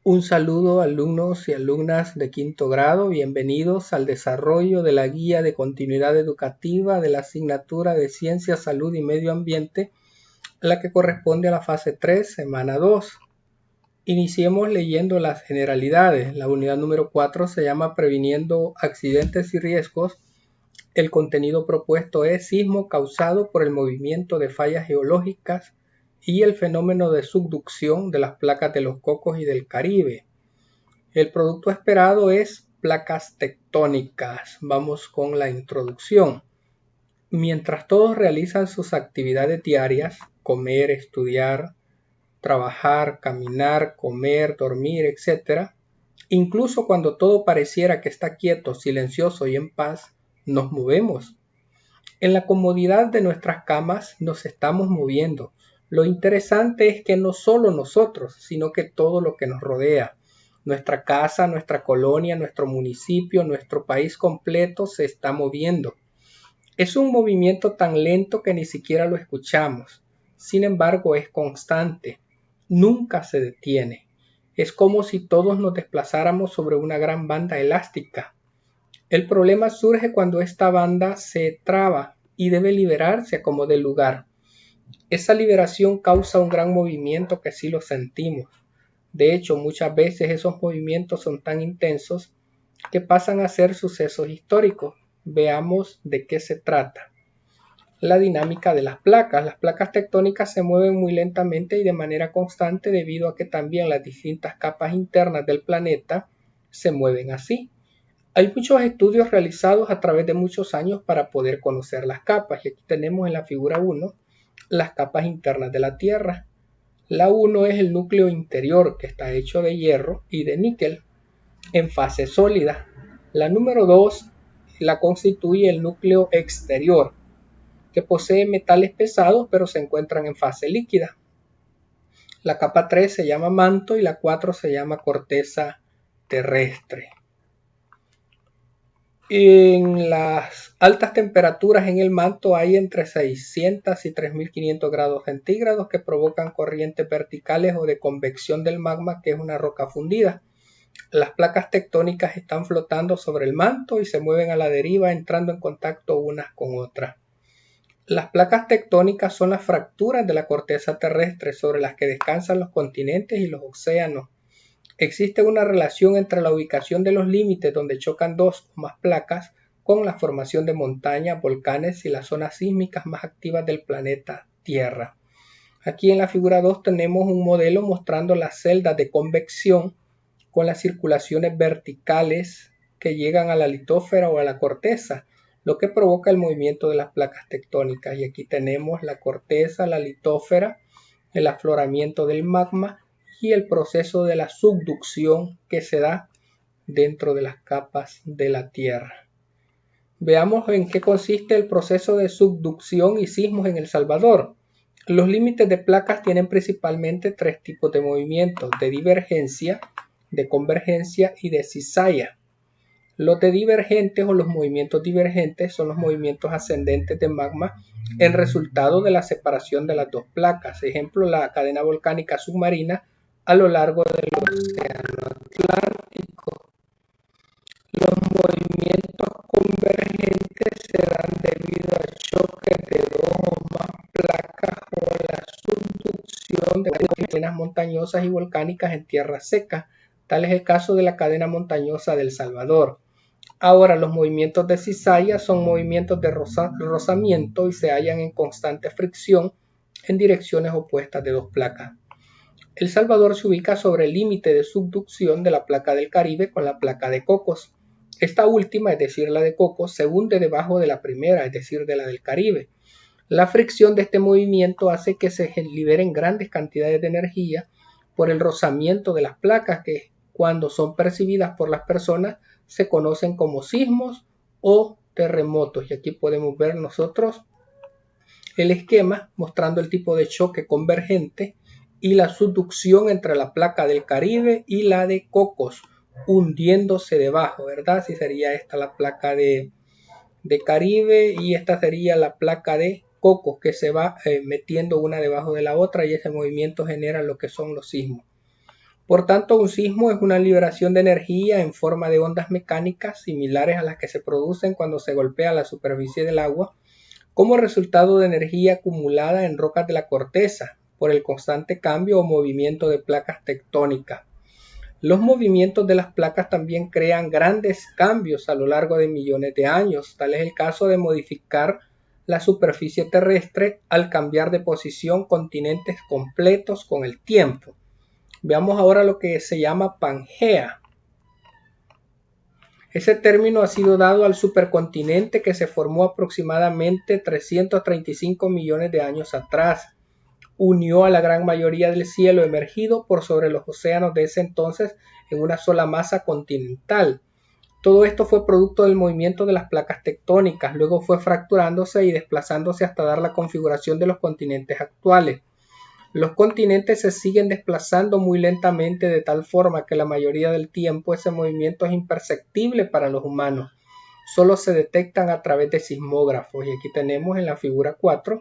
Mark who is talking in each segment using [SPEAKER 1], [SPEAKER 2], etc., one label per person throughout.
[SPEAKER 1] Un saludo alumnos y alumnas de quinto grado, bienvenidos al desarrollo de la guía de continuidad educativa de la asignatura de Ciencia, Salud y Medio Ambiente, la que corresponde a la fase 3, semana 2. Iniciemos leyendo las generalidades. La unidad número 4 se llama Previniendo accidentes y riesgos. El contenido propuesto es sismo causado por el movimiento de fallas geológicas y el fenómeno de subducción de las placas de los Cocos y del Caribe. El producto esperado es placas tectónicas. Vamos con la introducción. Mientras todos realizan sus actividades diarias, comer, estudiar, trabajar, caminar, comer, dormir, etc., incluso cuando todo pareciera que está quieto, silencioso y en paz, nos movemos. En la comodidad de nuestras camas nos estamos moviendo. Lo interesante es que no solo nosotros, sino que todo lo que nos rodea, nuestra casa, nuestra colonia, nuestro municipio, nuestro país completo se está moviendo. Es un movimiento tan lento que ni siquiera lo escuchamos. Sin embargo, es constante. Nunca se detiene. Es como si todos nos desplazáramos sobre una gran banda elástica. El problema surge cuando esta banda se traba y debe liberarse a como dé lugar. Esa liberación causa un gran movimiento que sí lo sentimos. De hecho, muchas veces esos movimientos son tan intensos que pasan a ser sucesos históricos. Veamos de qué se trata. La dinámica de las placas. Las placas tectónicas se mueven muy lentamente y de manera constante debido a que también las distintas capas internas del planeta se mueven así. Hay muchos estudios realizados a través de muchos años para poder conocer las capas. Y aquí tenemos en la figura 1 las capas internas de la Tierra. La 1 es el núcleo interior, que está hecho de hierro y de níquel en fase sólida. La número 2 la constituye el núcleo exterior, que posee metales pesados pero se encuentran en fase líquida. La capa 3 se llama manto y la 4 se llama corteza terrestre. En las altas temperaturas en el manto hay entre 600 y 3500 grados centígrados que provocan corrientes verticales o de convección del magma, que es una roca fundida. Las placas tectónicas están flotando sobre el manto y se mueven a la deriva entrando en contacto unas con otras. Las placas tectónicas son las fracturas de la corteza terrestre sobre las que descansan los continentes y los océanos. Existe una relación entre la ubicación de los límites donde chocan dos o más placas con la formación de montañas, volcanes y las zonas sísmicas más activas del planeta Tierra. Aquí en la figura 2 tenemos un modelo mostrando las celdas de convección con las circulaciones verticales que llegan a la litósfera o a la corteza, lo que provoca el movimiento de las placas tectónicas. Y aquí tenemos la corteza, la litósfera, el afloramiento del magma y el proceso de la subducción que se da dentro de las capas de la Tierra. Veamos en qué consiste el proceso de subducción y sismos en El Salvador. Los límites de placas tienen principalmente tres tipos de movimientos: de divergencia, de convergencia y de cizalla. Los de divergentes o los movimientos divergentes son los movimientos ascendentes de magma en resultado de la separación de las dos placas. Ejemplo, la cadena volcánica submarina a lo largo del océano Atlántico. Los movimientos convergentes se dan debido al choque de dos o más placas o a la subducción de cadenas montañosas y volcánicas en tierra seca. Tal es el caso de la cadena montañosa de El Salvador. Ahora, los movimientos de cizalla son movimientos de rozamiento y se hallan en constante fricción en direcciones opuestas de dos placas. El Salvador se ubica sobre el límite de subducción de la placa del Caribe con la placa de Cocos. Esta última, es decir, la de Cocos, se hunde debajo de la primera, es decir, de la del Caribe. La fricción de este movimiento hace que se liberen grandes cantidades de energía por el rozamiento de las placas que, cuando son percibidas por las personas, se conocen como sismos o terremotos. Y aquí podemos ver nosotros el esquema mostrando el tipo de choque convergente y la subducción entre la placa del Caribe y la de Cocos, hundiéndose debajo, ¿verdad? Si sería esta la placa de Caribe y esta sería la placa de Cocos, que se va metiendo una debajo de la otra, y ese movimiento genera lo que son los sismos. Por tanto, un sismo es una liberación de energía en forma de ondas mecánicas similares a las que se producen cuando se golpea la superficie del agua, como resultado de energía acumulada en rocas de la corteza por el constante cambio o movimiento de placas tectónicas. Los movimientos de las placas también crean grandes cambios a lo largo de millones de años. Tal es el caso de modificar la superficie terrestre al cambiar de posición continentes completos con el tiempo. Veamos ahora lo que se llama Pangea. Ese término ha sido dado al supercontinente que se formó aproximadamente 335 millones de años atrás. Unió a la gran mayoría del cielo emergido por sobre los océanos de ese entonces en una sola masa continental. Todo esto fue producto del movimiento de las placas tectónicas, luego fue fracturándose y desplazándose hasta dar la configuración de los continentes actuales. Los continentes se siguen desplazando muy lentamente de tal forma que la mayoría del tiempo ese movimiento es imperceptible para los humanos. Solo se detectan a través de sismógrafos y aquí tenemos en la figura 4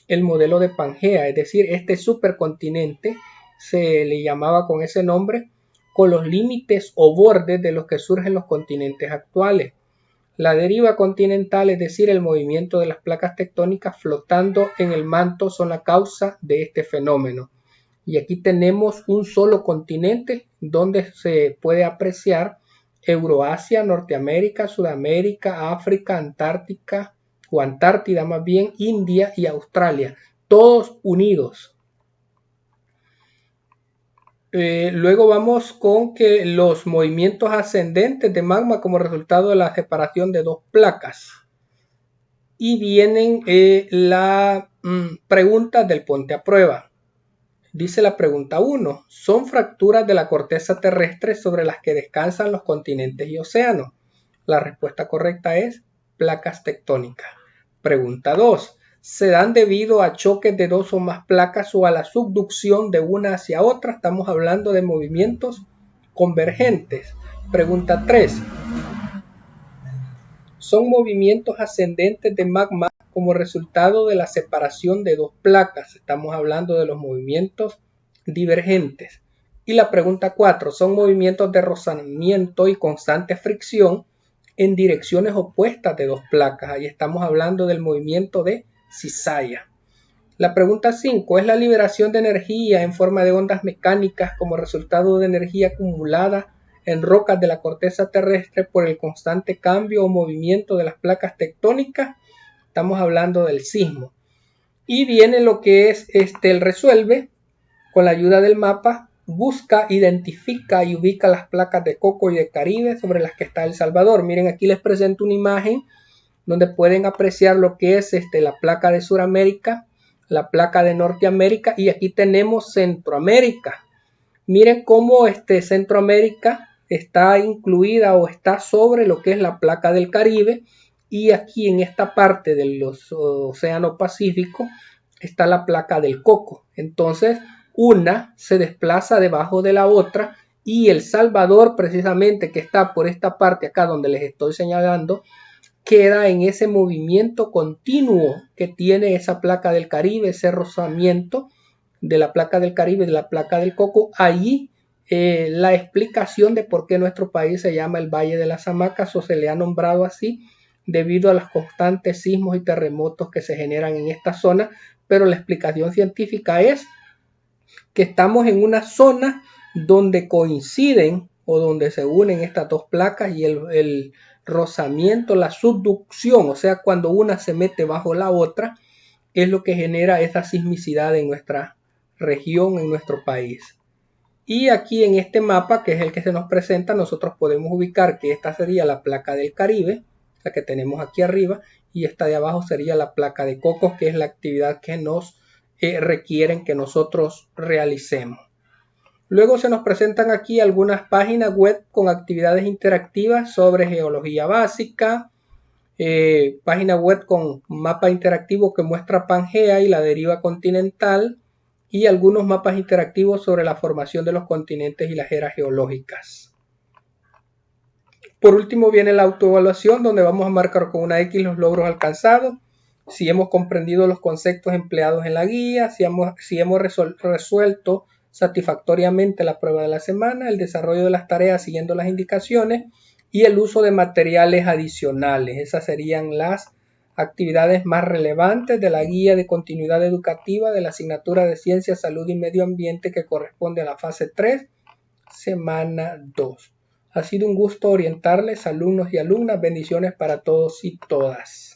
[SPEAKER 1] el modelo de Pangea, es decir, este supercontinente se le llamaba con ese nombre con los límites o bordes de los que surgen los continentes actuales. La deriva continental, es decir, el movimiento de las placas tectónicas flotando en el manto, son la causa de este fenómeno. Y aquí tenemos un solo continente donde se puede apreciar Euroasia, Norteamérica, Sudamérica, África, Antártica o Antártida más bien, India y Australia, todos unidos. Luego vamos con que los movimientos ascendentes de magma como resultado de la separación de dos placas. Y vienen la pregunta del ponte a prueba. Dice la pregunta 1. ¿Son fracturas de la corteza terrestre sobre las que descansan los continentes y océanos? La respuesta correcta es placas tectónicas. Pregunta 2. ¿Se dan debido a choques de dos o más placas o a la subducción de una hacia otra? Estamos hablando de movimientos convergentes. Pregunta 3. ¿Son movimientos ascendentes de magma como resultado de la separación de dos placas? Estamos hablando de los movimientos divergentes. Y la pregunta 4. ¿Son movimientos de rozamiento y constante fricción en direcciones opuestas de dos placas? Ahí estamos hablando del movimiento de cizalla. La pregunta 5. ¿Es la liberación de energía en forma de ondas mecánicas como resultado de energía acumulada en rocas de la corteza terrestre por el constante cambio o movimiento de las placas tectónicas? Estamos hablando del sismo. Y viene lo que es el resuelve. Con la ayuda del mapa busca, identifica y ubica las placas de Coco y de Caribe sobre las que está El Salvador. Miren, aquí les presento una imagen donde pueden apreciar lo que es la placa de Sudamérica, la placa de Norteamérica y aquí tenemos Centroamérica. Miren cómo Centroamérica está incluida o está sobre lo que es la placa del Caribe y aquí en esta parte del Océano Pacífico está la placa del Coco. Entonces una se desplaza debajo de la otra y El Salvador precisamente que está por esta parte acá donde les estoy señalando queda en ese movimiento continuo que tiene esa placa del Caribe, ese rozamiento de la placa del Caribe y de la placa del Coco. Allí la explicación de por qué nuestro país se llama el Valle de las Hamacas o se le ha nombrado así debido a los constantes sismos y terremotos que se generan en esta zona, pero la explicación científica es que estamos en una zona donde coinciden o donde se unen estas dos placas y el rozamiento, la subducción, o sea, cuando una se mete bajo la otra, es lo que genera esa sismicidad en nuestra región, en nuestro país. Y aquí en este mapa, que es el que se nos presenta, nosotros podemos ubicar que esta sería la placa del Caribe, la que tenemos aquí arriba, y esta de abajo sería la placa de Cocos, que es la actividad que nos requieren que nosotros realicemos. Luego se nos presentan aquí algunas páginas web con actividades interactivas sobre geología básica, página web con mapa interactivo que muestra Pangea y la deriva continental y algunos mapas interactivos sobre la formación de los continentes y las eras geológicas. Por último viene la autoevaluación donde vamos a marcar con una X los logros alcanzados, si hemos comprendido los conceptos empleados en la guía, si hemos resuelto satisfactoriamente la prueba de la semana, el desarrollo de las tareas siguiendo las indicaciones y el uso de materiales adicionales. Esas serían las actividades más relevantes de la guía de continuidad educativa de la asignatura de Ciencia, Salud y Medio Ambiente que corresponde a la fase 3, semana 2. Ha sido un gusto orientarles, alumnos y alumnas. Bendiciones para todos y todas.